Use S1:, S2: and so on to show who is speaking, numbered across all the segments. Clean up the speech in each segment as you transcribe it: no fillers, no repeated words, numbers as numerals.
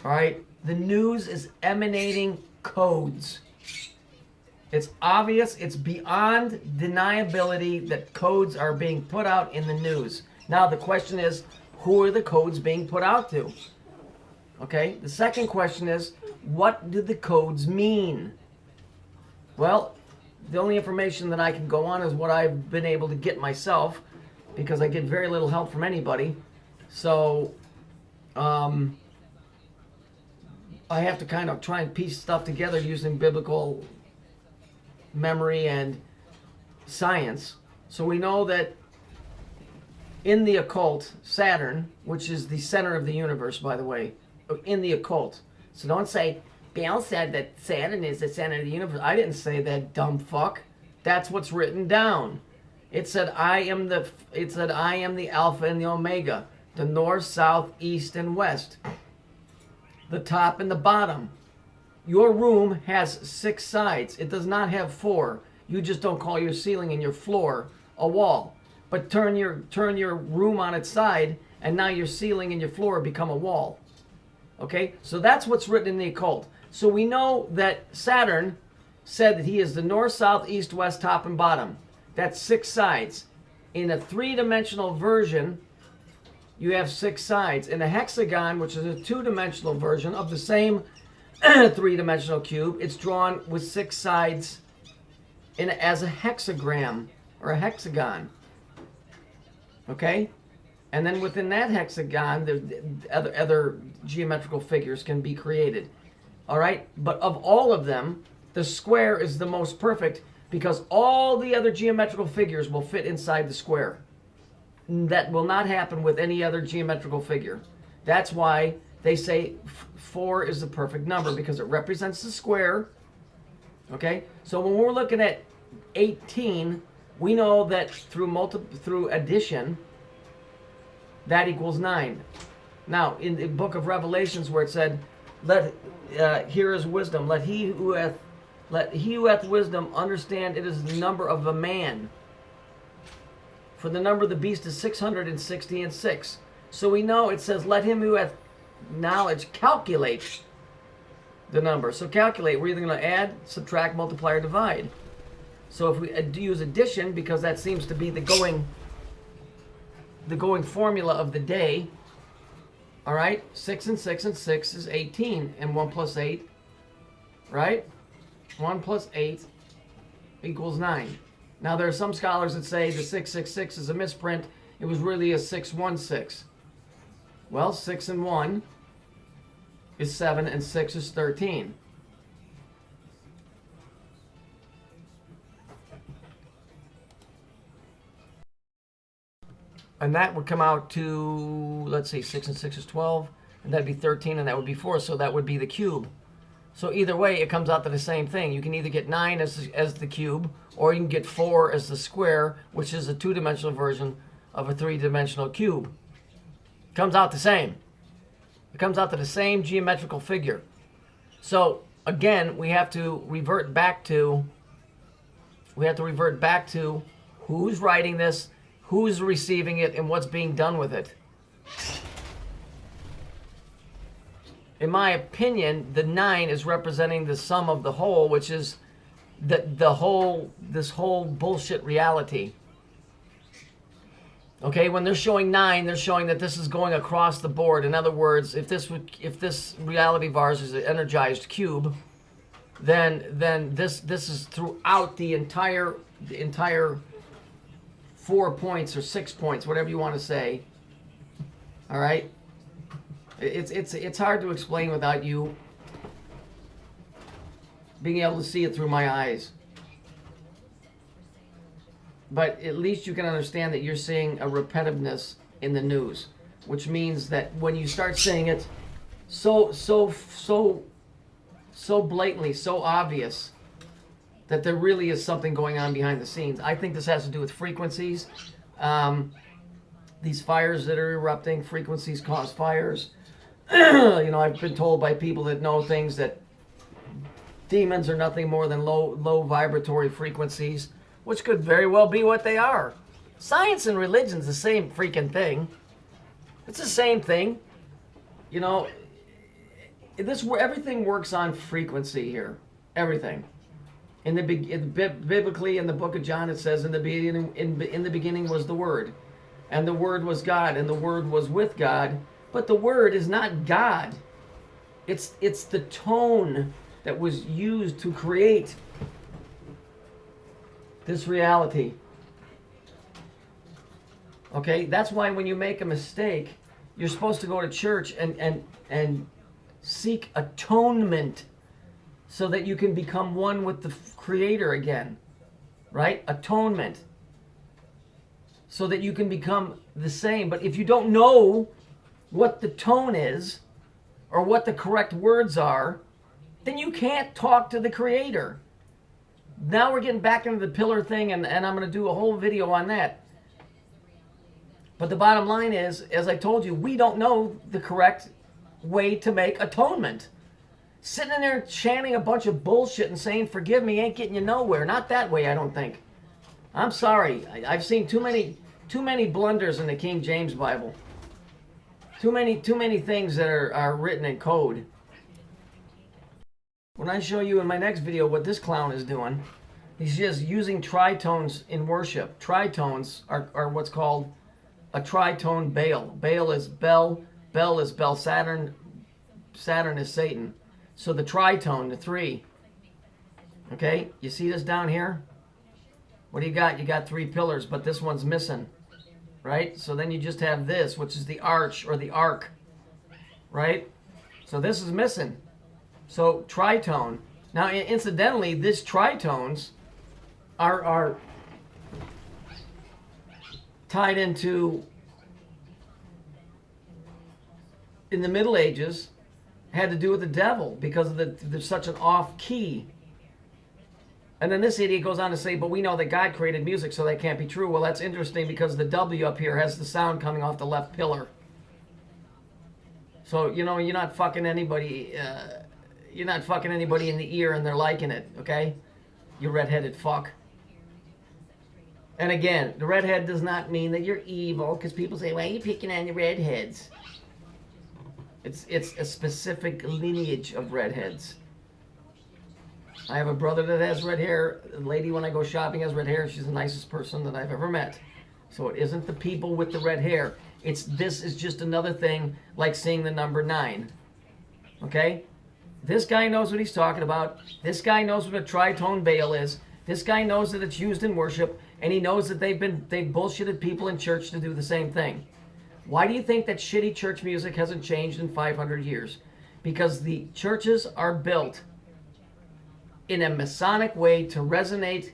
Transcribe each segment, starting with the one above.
S1: All right? The news is emanating codes. It's obvious, it's beyond deniability that codes are being put out in the news. Now the question is, who are the codes being put out to? Okay, the second question is, what do the codes mean? Well, the only information that I can go on is what I've been able to get myself, because I get very little help from anybody. So, I have to kind of try and piece stuff together using biblical memory and science. So we know that in the occult, Saturn, which is the center of the universe, by the way, in the occult. So don't say, Bill said that Saturn is the center of the universe. I didn't say that, dumb fuck. That's what's written down. It said I am the Alpha and the Omega, the north, south, east, and west, the top and the bottom. Your room has 6 sides. It does not have 4. You just don't call your ceiling and your floor a wall. But turn your room on its side, and now your ceiling and your floor become a wall. Okay? So that's what's written in the occult. So we know that Saturn said that he is the north, south, east, west, top, and bottom. That's 6 sides. In a 3-dimensional version, you have 6 sides. In a hexagon, which is a 2-dimensional version of the same 3-dimensional cube, it's drawn with 6 sides as a hexagram or a hexagon. Okay? And then within that hexagon, the other geometrical figures can be created. All right? But of all of them, the square is the most perfect because all the other geometrical figures will fit inside the square. That will not happen with any other geometrical figure. That's why they say 4 is the perfect number, because it represents the square. Okay? So when we're looking at 18, we know that through addition, that equals 9. Now, in the book of Revelations, where it said, here is wisdom, let he who hath wisdom understand it is the number of a man. For the number of the beast is 666. So we know it says, let him who hath knowledge calculate the number. So calculate, we're either going to add, subtract, multiply, or divide. So if we use addition, because that seems to be the going formula of the day, all right, 6 and 6 and 6 is 18, and 1 plus 8, right? 1 plus 8 equals 9. Now, there are some scholars that say the 666 is a misprint. It was really a 616. Well, 6 and 1 is 7, and 6 is 13. And that would come out to, let's see, 6 and 6 is 12, and that'd be 13, and that would be 4, so that would be the cube. So either way, it comes out to the same thing. You can either get 9 as the cube, or you can get 4 as the square, which is a 2-dimensional version of a 3-dimensional cube. It comes out the same. It comes out to the same geometrical figure. So again, we have to revert back to who's writing this, who's receiving it, and what's being done with it. In my opinion, the 9 is representing the sum of the whole, which is this whole bullshit reality. Okay, when they're showing 9, they're showing that this is going across the board. In other words, if this reality of ours is an energized cube, then this is throughout the entire 4 points or 6 points, whatever you want to say. All right. It's hard to explain without you being able to see it through my eyes. But at least you can understand that you're seeing a repetitiveness in the news, which means that when you start seeing it so blatantly, so obvious, that there really is something going on behind the scenes. I think this has to do with frequencies. These fires that are erupting, frequencies cause fires. You know, I've been told by people that know things that demons are nothing more than low vibratory frequencies, which could very well be what they are. Science and religion's the same freaking thing. It's the same thing. You know, everything works on frequency here. Everything. Biblically, in the book of John, it says, in the beginning was the Word, and the Word was God, and the Word was with God. But the Word is not God. It's the tone that was used to create this reality. Okay, that's why when you make a mistake, you're supposed to go to church and seek atonement, so that you can become one with the Creator again, right? Atonement, so that you can become the same. But if you don't know what the tone is, or what the correct words are, then you can't talk to the Creator. Now we're getting back into the pillar thing, and I'm going to do a whole video on that. But the bottom line is, as I told you, we don't know the correct way to make atonement. Sitting in there chanting a bunch of bullshit and saying, forgive me, ain't getting you nowhere. Not that way, I don't think. I'm sorry. I've seen too many blunders in the King James Bible. Too many things that are written in code. When I show you in my next video what this clown is doing, he's just using tritones in worship. Tritones are what's called a tritone Baal. Baal is Bel, Bel is Bel-Saturn, Saturn is Satan. So the tritone, the three. Okay, you see this down here? What do you got? You got three pillars, but this one's missing. Right? So then you just have this, which is the arch or the arc. Right? So this is missing. So tritone. Now, incidentally, these tritones are tied into, in the Middle Ages, had to do with the devil because of there's such an off key. And then this idiot goes on to say, but we know that God created music, so that can't be true. Well, that's interesting because the W up here has the sound coming off the left pillar. So, you know, you're not fucking anybody in the ear and they're liking it, okay? You redheaded fuck. And again, the redhead does not mean that you're evil, because people say, why are you picking on the redheads? It's a specific lineage of redheads. I have a brother that has red hair. A lady, when I go shopping, has red hair. She's the nicest person that I've ever met. So it isn't the people with the red hair. This is just another thing like seeing the number 9. Okay? This guy knows what he's talking about. This guy knows what a tritone Baal is. This guy knows that it's used in worship, and he knows that they've bullshitted people in church to do the same thing. Why do you think that shitty church music hasn't changed in 500 years? Because the churches are built in a Masonic way to resonate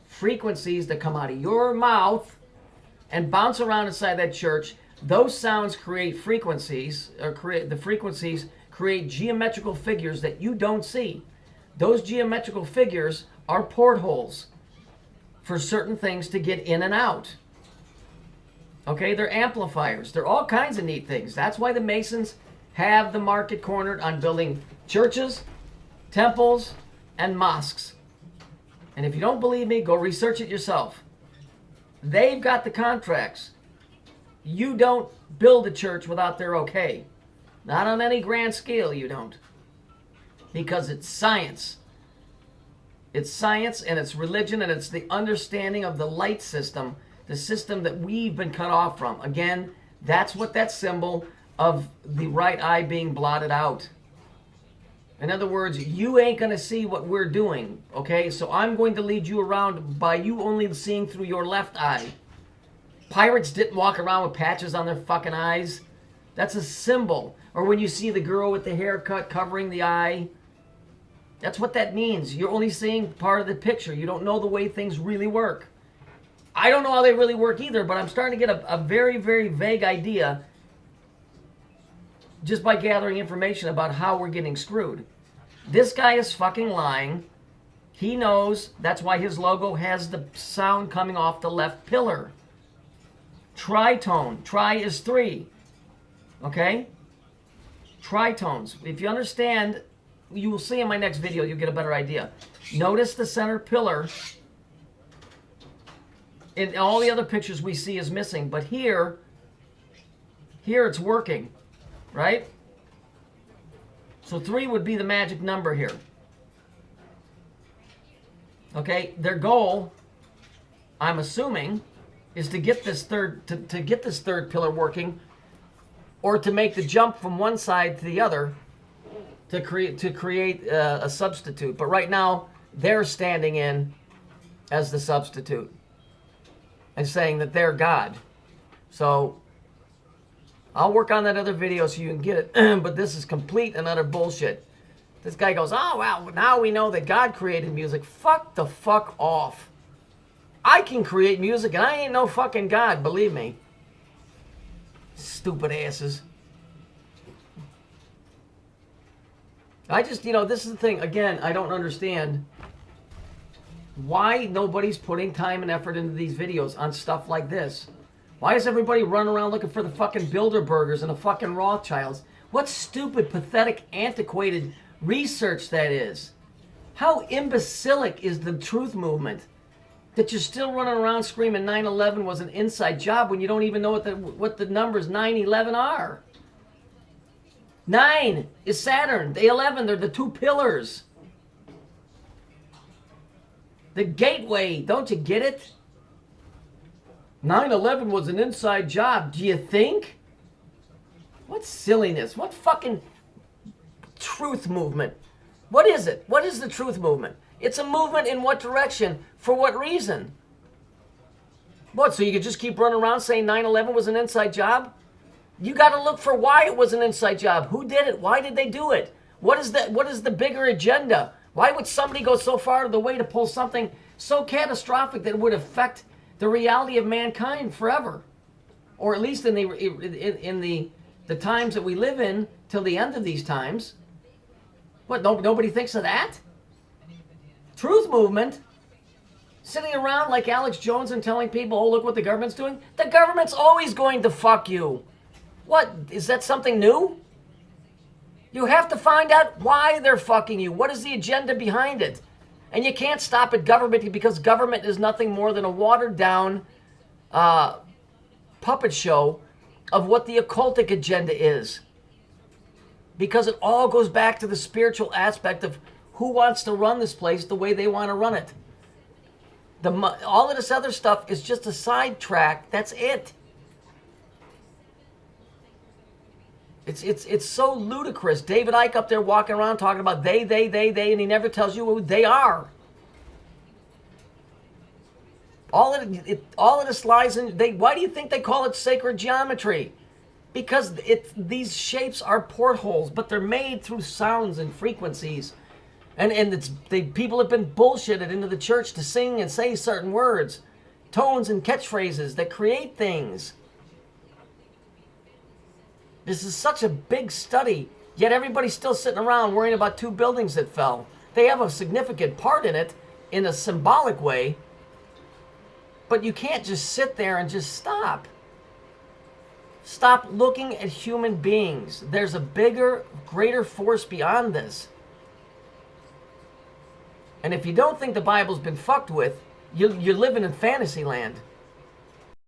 S1: frequencies that come out of your mouth and bounce around inside that church. Those sounds create frequencies, the frequencies create geometrical figures that you don't see. Those geometrical figures are portholes for certain things to get in and out. Okay, they're amplifiers. They're all kinds of neat things. That's why the Masons have the market cornered on building churches, temples, and mosques. And if you don't believe me, go research it yourself. They've got the contracts. You don't build a church without their okay. Not on any grand scale, you don't. Because it's science. It's science and it's religion and it's the understanding of the light system, the system that we've been cut off from. Again, that's what that symbol of the right eye being blotted out. In other words, you ain't going to see what we're doing, okay? So I'm going to lead you around by you only seeing through your left eye. Pirates didn't walk around with patches on their fucking eyes. That's a symbol. Or when you see the girl with the haircut covering the eye, that's what that means. You're only seeing part of the picture. You don't know the way things really work. I don't know how they really work either, but I'm starting to get a very, very vague idea just by gathering information about how we're getting screwed. This guy is fucking lying. He knows. That's why his logo has the sound coming off the left pillar. Tritone. Tri is 3. Okay? Tritones. If you understand, you will see in my next video, you'll get a better idea. Notice the center pillar. In all the other pictures we see is missing, but here it's working. Right? So 3 would be the magic number here. Okay, their goal, I'm assuming, is to get this third to get this third pillar working, or to make the jump from one side to the other, to create a substitute. But right now, they're standing in as the substitute and saying that they're God. So I'll work on that other video so you can get it. But this is complete and utter bullshit. This guy goes, oh, well, now we know that God created music. Fuck the fuck off. I can create music and I ain't no fucking God, believe me. Stupid asses. I just, this is the thing. Again, I don't understand why nobody's putting time and effort into these videos on stuff like this. Why is everybody running around looking for the fucking Bilderbergers and the fucking Rothschilds? What stupid, pathetic, antiquated research that is. How imbecilic is the truth movement that you're still running around screaming 9/11 was an inside job when you don't even know what the numbers 9/11 are. 9 is Saturn. The 11, they're the 2 pillars. The gateway, don't you get it? 9/11 was an inside job, do you think? What silliness. What fucking truth movement? What is it? What is the truth movement? It's a movement in what direction? For what reason? What, so you could just keep running around saying 9/11 was an inside job? You got to look for why it was an inside job. Who did it? Why did they do it? What is the bigger agenda? Why would somebody go so far to the way to pull something so catastrophic that it would affect the reality of mankind forever? Or at least in the times that we live in till the end of these times. What, nobody thinks of that? Truth movement? Sitting around like Alex Jones and telling people, oh, look what the government's doing? The government's always going to fuck you. What, is that something new? You have to find out why they're fucking you. What is the agenda behind it? And you can't stop at government because government is nothing more than a watered-down puppet show of what the occultic agenda is. Because it all goes back to the spiritual aspect of who wants to run this place the way they want to run it. All of this other stuff is just a sidetrack. That's it. It's so ludicrous. David Icke up there walking around talking about they, and he never tells you who they are. All of this lies in. Why do you think they call it sacred geometry? Because these shapes are portholes, but they're made through sounds and frequencies, and people have been bullshitted into the church to sing and say certain words, tones and catchphrases that create things. This is such a big study, yet everybody's still sitting around worrying about 2 buildings that fell. They have a significant part in it, in a symbolic way, but you can't just sit there and just stop. Stop looking at human beings. There's a bigger, greater force beyond this. And if you don't think the Bible's been fucked with, you're living in fantasy land.